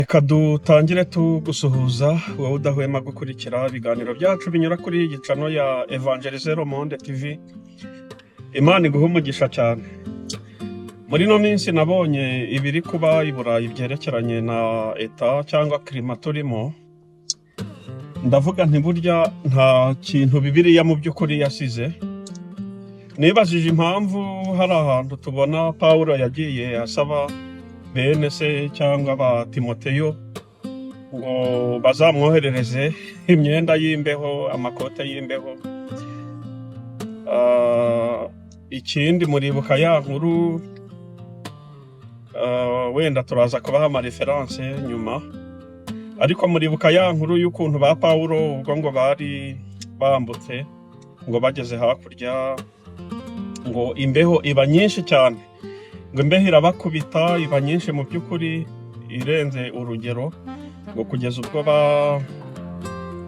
Reka dutangire tugusuhuza wowe udahwema gukurikira ibiganiro byacu binyura kuri iyi channel ya Evangelizero Monde TV. Imana iguhe umugisha cyane. Muri no minsi nabonye ibiri kuba i Burayi byerekeranye na eta cyangwa klima turimo. Ndavuga nti burya nta kintu Bibiliya mu by'ukuri yasize. Nibajije impamvu hari ahantu tubona PAWULO yagiye asaba bene se cyangwa ba Timoteyo ngo bazamwoherereze imyenda y'imbeho, amakote y'imbeho. Ikindi muribuka ya nkuru, wenda turaza kubaha ama reference nyuma, ariko muribuka ya nkuru y'ukuntu ba PAWULO ubwo ngo bari bambutse ngo bageze hakurya, ngo imbeho iba nyinshi cyane, ngo imbeho irabakubita iba nyinshi mu by'ukuri irenze urugero, ngo kugeza ubwo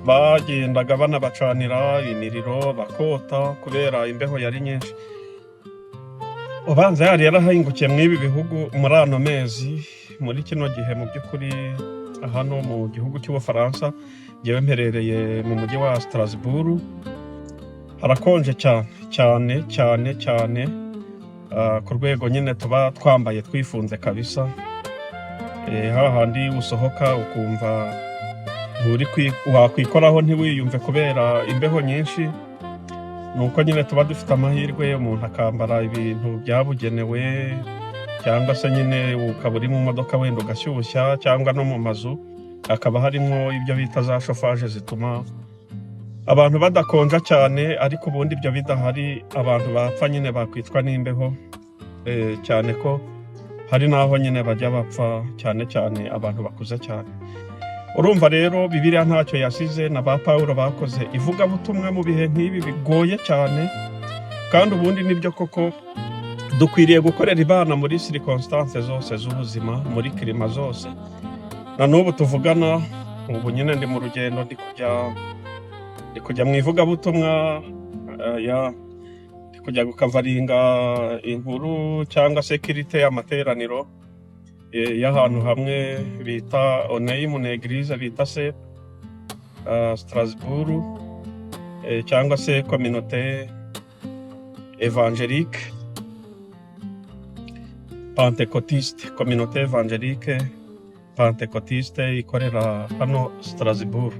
bagendaga banabacanira imiriro bakota kubera imbeho yari nyinshi. Ubanza yari yarahingukiye mu ibi bihugu muri ano mezi, muri kino gihe mu by'ukuri hano mu gihugu cy'Ubufaransa, ngewe mperereye mu mujyi wa Strasbourg, harakonje cyane ku rwego nyine tuba twambaye twifunze kabisa. Hahandi usohoka ukumva wakwikoraho ntiwiyumve kubera imbeho nyinshi. Nuko nyine tuba dufite amahirwe umuntu akambara ibintu byabugenewe, cyangwa se nyine ukaba uri mu modoka wenda ugashyushya, cyangwa no mu mazu hakaba harimo ibyo bita za chauffage zituma abantu badakonja cyane. Ariko ubundi ibyo bidahari abantu bapfa nyine bakwitwa n'imbeho, cyane ko hari naho nyine bajya bapfa cyane abantu bakuze cyane. Urumva rero Bibiliya ntacyo yasize, na ba PAWULO bakoze ivugabutumwa mu bihe nk'ibi bigoye cyane. Kandi ubundi nibyo koko dukwiriye gukorera Imana muri circonstances zose z'ubuzima, muri klima zose. Na n'ubu tuvugana ubu nyine ndi mu rugendo, ndi kujya mu ivugabutumwa, ndi kujya gukavaringa inkuru cyangwa sekirite y'amateraniro y'ahantu hamwe bita Oneyi mu Eglise bita se Strasbourg, cyangwa se communauté évangélique pentecôtiste, communauté évangélique pentecôtiste ikorera hano Strasbourg.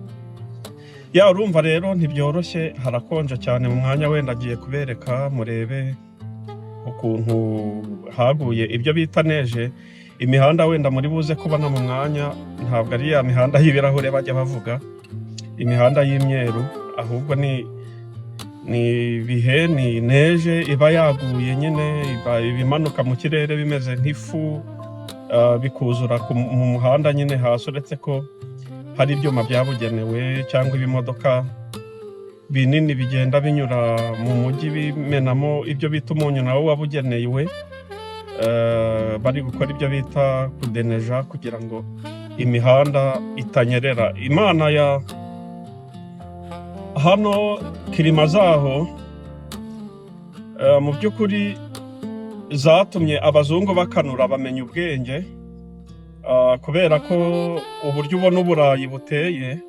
Ya urumva rero ntibyoroshye, harakonje cyane. Mu mwanya wenda agiye kubereka murebe ukuntu haguye ibyo bita neje. Imihanda wenda muri buze kubona mu mwanya ntabwo ari ya mihanda y'ibirahure bajya bavuga, imihanda y'imyeru, ahubwo ni bihe, ni neje iba yaguye nyine, ibimanuka mu kirere bimeze nk'ifu, bikuzura mu muhanda nyine hasi. Uretse ko hari ibyuma byabugenewe cyangwa ibimodoka binini bigenda binyura mu mujyi bimenamo ibyo bita umunyu nawo wabugenewe, bari gukora ibyo bita kudeneja kugira ngo imihanda itanyerera. Imana ya hano klima zaho mu by'ukuri zatumye abazungu bakanura bamenya ubwenge, kubera ko uburyo ubona Uburayi buteye,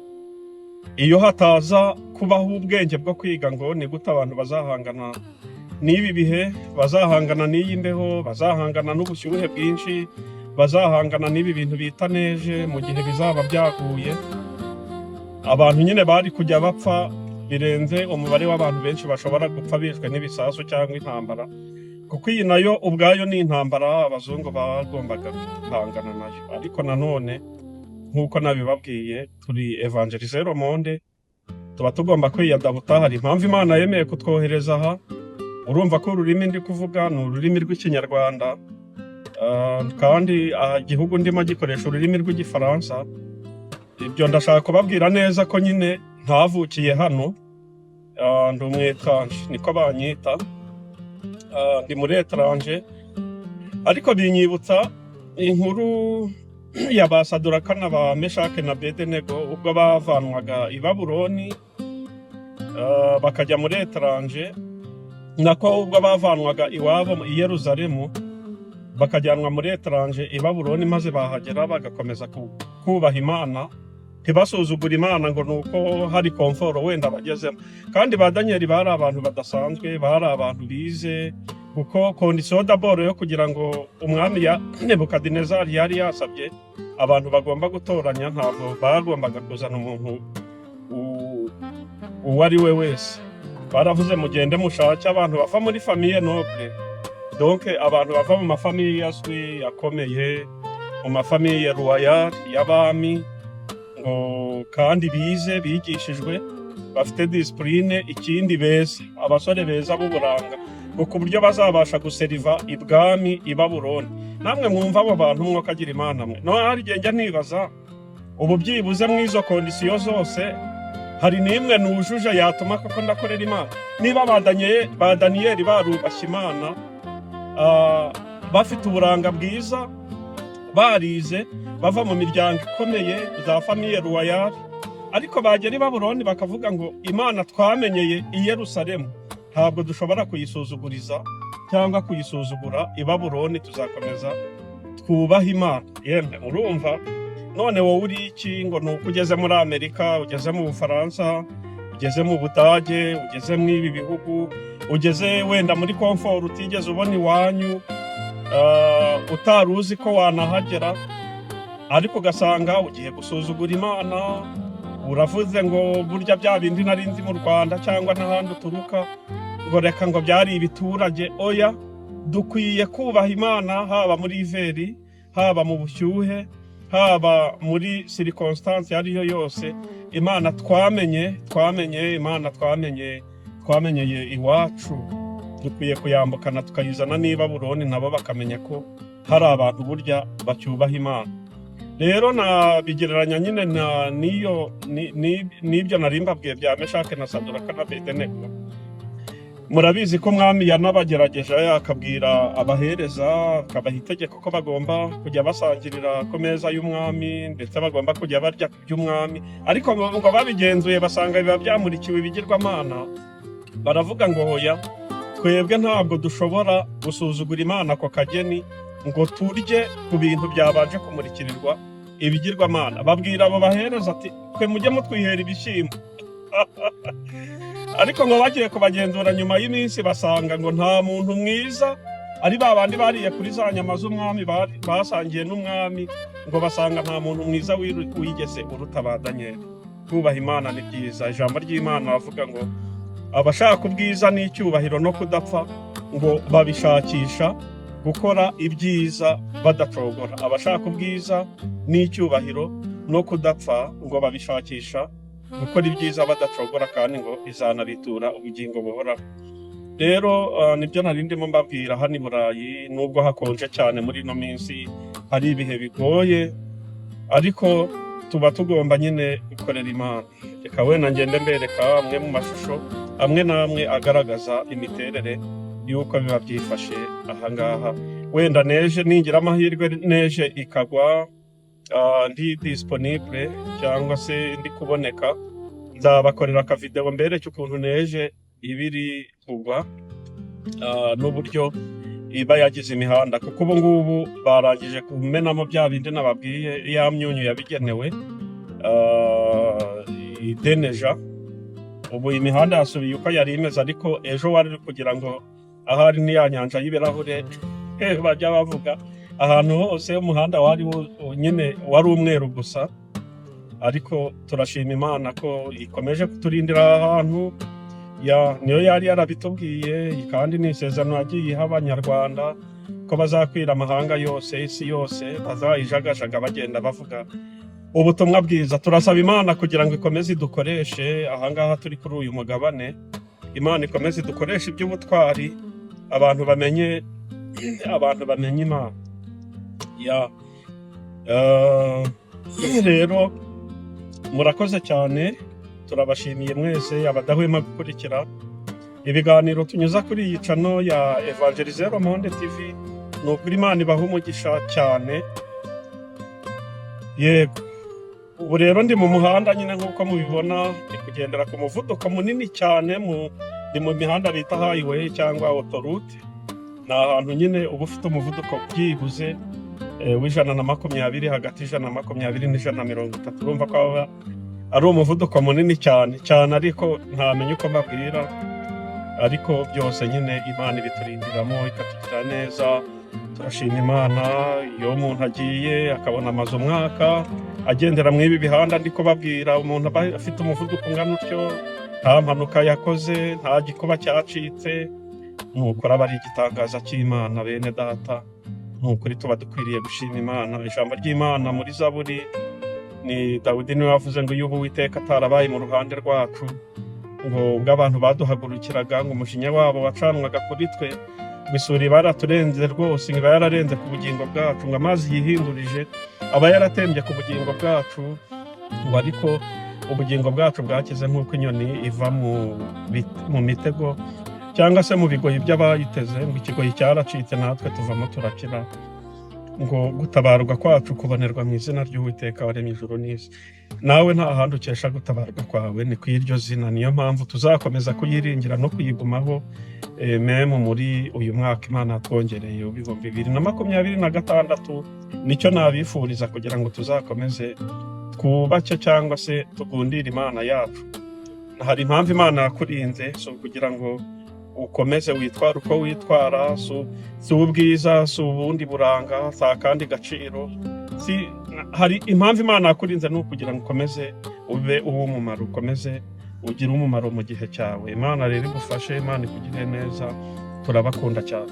iyo hataza kubaho ubwenge bwo kwiga ngo ni gute abantu bazahangana n'ibi bihe, bazahangana n'iyi mbeho, bazahangana n'ubushyuhe bwinshi, bazahangana n'ibi bintu bita neje mu gihe bizaba byaguye, abantu nyine bari kujya bapfa birenze umubare w'abantu benshi bashobora gupfa bishwe n'ibisasu cyangwa intambara, kuko iyi nayo ubwayo ni intambara abazungu bagombaga guhangana nayo. Ariko nanone nk'uko nabibabwiye, turi Evangelizero Monde, tuba tugomba kwiyadabuta. Hari impamvu Imana yemeye kutwohereza aha. Urumva ko ururimi ndi kuvuga ni ururimi rw'Ikinyarwanda, kandi igihugu ndimo gikoresha ururimi rw'Igifaransa. Ibyo ndashaka kubabwira neza ko nyine ntavukiye hano, ndi umwetranje niko banyita, ndi muri etranje. Ariko binyibutsa inkuru ya ba Saduraka na ba Meshake na Bedenego ubwo bavanwaga i Babuloni bakajya muri etranje, nako ubwo bavanwaga iwabo i Yerusalemu bakajyanwa muri etranje i Babuloni, maze bahagera bagakomeza kubaha Imana, ntibasuzugura Imana ngo nuko hari komforo wenda bagezemo. Kandi ba Daniel bari abantu badasanzwe, bari abantu bize, kuko kondisiyo d'abord yo kugira ngo umwami ya Nebukadinezari yari yasabye abantu bagomba gutoranya, ntabwo bagombaga kuzana umuntu uwo ari we wese. Baravuze mugende mushake abantu bava muri famiye noble, donc abantu bava mu mafamiye azwi yakomeye, mu mafamiye royal y'abami, kandi bize, bigishijwe, bafite discipline, ikindi beza, abasore beza b'uburanga, ku buryo bazabasha guseriva ibwami i Babuloni. Namwe mwumva abo bantu mwokagira Imana mwe. No hari genge nibaza, ubu byibuze mwizo kondisiyo zose hari nimwe nujuje yatuma koko ndakorera Imana. Niba ba Daniel barubashye Imana, bafite uburanga bwiza, barize, bava mu miryango ikomeye za famiye royal, ariko bagera i Babuloni bakavuga ngo Imana twamenyeye i Yerusalemu ntabwo dushobora kuyisuzuguriza cyangwa kuyisuzugura i Babuloni, tuzakomeza twubaha Imana. Yemwe urumva, none wowe uri iki ngo nuko ugeze muri Amerika, ugeze mu Bufaransa, ugeze mu Budage, ugeze mu ibi bihugu, ugeze wenda muri komfort utigeze ubona iwanyu, utaruzi ko wanahagera, ariko ugasanga ugiye gusuzugura Imana, uravuze ngo burya bya bindi nari nzi mu Rwanda cyangwa n'ahandi uturuka, ngo reka ngo byari ibiturage. Oya, dukwiye kubaha Imana, haba muri iveri, haba mu bushyuhe, haba muri circonstance ariyo yose. Imana twamenye, Imana twamenyeye iwacu, dukwiye kuyambukana tukayizana n'i Babuloni, nabo bakamenya ko hari abantu burya bacyubaha Imana. Rero nabigereranya nyine n'ibyo nari mbabwiye bya Meshake na Saduraka na Abedenego. Murabizi ko umwami yanabagerageje, akabwira abahereza, akabaha itegeko ko bagomba kujya basangirira ku meza y'umwami, ndetse bagomba kujya barya ku by'umwami, ariko ngo babigenzuye basanga biba byamurikiwe ibigirwamana. Baravuga ngo hoya, twebwe ntabwo dushobora gusuzugura Imana ako kageni ngo turye ku bintu byabanje kumurikirirwa ibigirwamana. Babwira abo bahereza ati twe mujye mutwihera ibishyimbo. Ariko ngo bagiye kubagenzura nyuma y'iminsi basanga ngo nta muntu mwiza, ari babandi bariye kuri za nyama z'umwami basangiye n'umwami, ngo basanga nta muntu mwiza wigeze uruta ba Daniel. Kubaha Imana ni byiza. Ijambo ry'Imana bavuga ngo abashaka ubwiza n'icyubahiro no kudapfa ngo babishakisha gukora ibyiza badacogora. Abashaka ubwiza n'icyubahiro no kudapfa ngo babishakisha gukora ibyiza badacogora, kandi ngo izanabitura ubugingo buhoraho. Rero nibyo nari ndimo mbabwira. Hano i Burayi nubwo hakonje cyane muri ino minsi, hari ibihe bigoye, ariko tuba tugomba nyine gukorera Imana. Reka wenda ngende mbereka amwe mu mashusho amwe n'amwe agaragaza imiterere y'uko biba byifashe ahangaha. Wenda neje ningira amahirwe neje ikagwa, ndi disponible cyangwa se ndi kuboneka, nzabakorera akavideo mbereke ukuntu neje ibiri kugwa, n'uburyo iba yagize imihanda, kuko ubu ngubu barangije kumenamo bya bindi nababwiye, ya myunyu yabigenewe ideneja. Ubu imihanda yasubiye uko yari imeze, ariko ejo wari kugira ngo ahari ni ya nyanja y'ibirahure bajya bavuga, ahantu hose umuhanda wari nyine wari umweru gusa. Ariko turashima Imana ko ikomeje kuturindira ahantu, niyo yari yarabitubwiye, kandi ni isezerano yagiye iha Abanyarwanda ko bazakwira amahanga yose, isi yose, bazayijagajaga bagenda bavuga ubutumwa bwiza. Turasaba Imana kugira ngo ikomeze idukoreshe ahangaha turi kuri uyu mugabane. Imana ikomeze idukoreshe iby'ubutwari, abantu bamenye Imana. Rero murakoze cyane, turabashimiye mwese abadahwema gukurikira ibiganiro tunyuza kuri iyi channel ya Evangeliser Monde TV. Nukuri Imana ibaha umugisha cyane. Yego, ubu rero ndi mu muhanda nyine nk'uko mubibona, ndi kugendera ku muvuduko munini cyane, ndi mu mihanda bita highway cyangwa autoroute. Ni ahantu nyine uba ufite umuvuduko byibuze w'120, hagati y'120 n'130. Urumva ko aba ari umuvuduko munini cyane cyane, ariko ntamenye uko mbabwira. Ariko byose nyine Imana ibiturindiramo ikatugira neza. Turashima Imana iyo umuntu agiye akabona amazu umwaka agendera mu ibi bihanda ndiko babwira, umuntu aba afite umuvuduko ungana utyo, nta mpanuka yakoze, nta gikuba cyacitse, nukuri aba ari igitangaza cy'Imana. Bene data, nukuri tuba dukwiriye gushima Imana. Ijambo ry'Imana muri Zaburi, ni Dawidi niwe wavuze ngo iyo Uwiteka atarabaye mu ruhande rwacu, ngo ubwo abantu baduhagurukiraga, ngo umujinya wabo wacanwaga kuri twe, ngo isuri baraturenze rwose, ngo iba yararenze ku bugingo bwacu, ngo amazi yihindurije aba yaratembye ku bugingo bwacu, ngo ariko ubugingo bwacu bwakize nk'uko inyoni iva mu mitego cyangwa se mu bigoyi by'abayiteze, ngo ikigoyi cyaracitse natwe tuvamo turakira, ngo gutabarwa kwacu kubonerwa mu izina ry'Uwiteka waremye ijuru n'isi. Nawe nta handi ukesha gutabarwa kwawe, ni ku iryo zina. Niyo mpamvu tuzakomeza kuyiringira no kuyigumaho, meme muri uyu mwaka Imana yatwongereye w'ibihumbi 2026. Nicyo nabifuriza, kugira ngo tuzakomeze twubake cyangwa se tugundire Imana yacu. Hari impamvu Imana yakurinze, so kugira ngo ukomeze witwara uko witwara, si ubwiza, si ubundi buranga, si akandi gaciro. Hari impamvu Imana yakurinze, ni ukugira ngo ukomeze ube uw'umumaro, ukomeze ugire umumaro mu gihe cyawe. Imana rero igufashe, Imana ikugire neza, turabakunda cyane.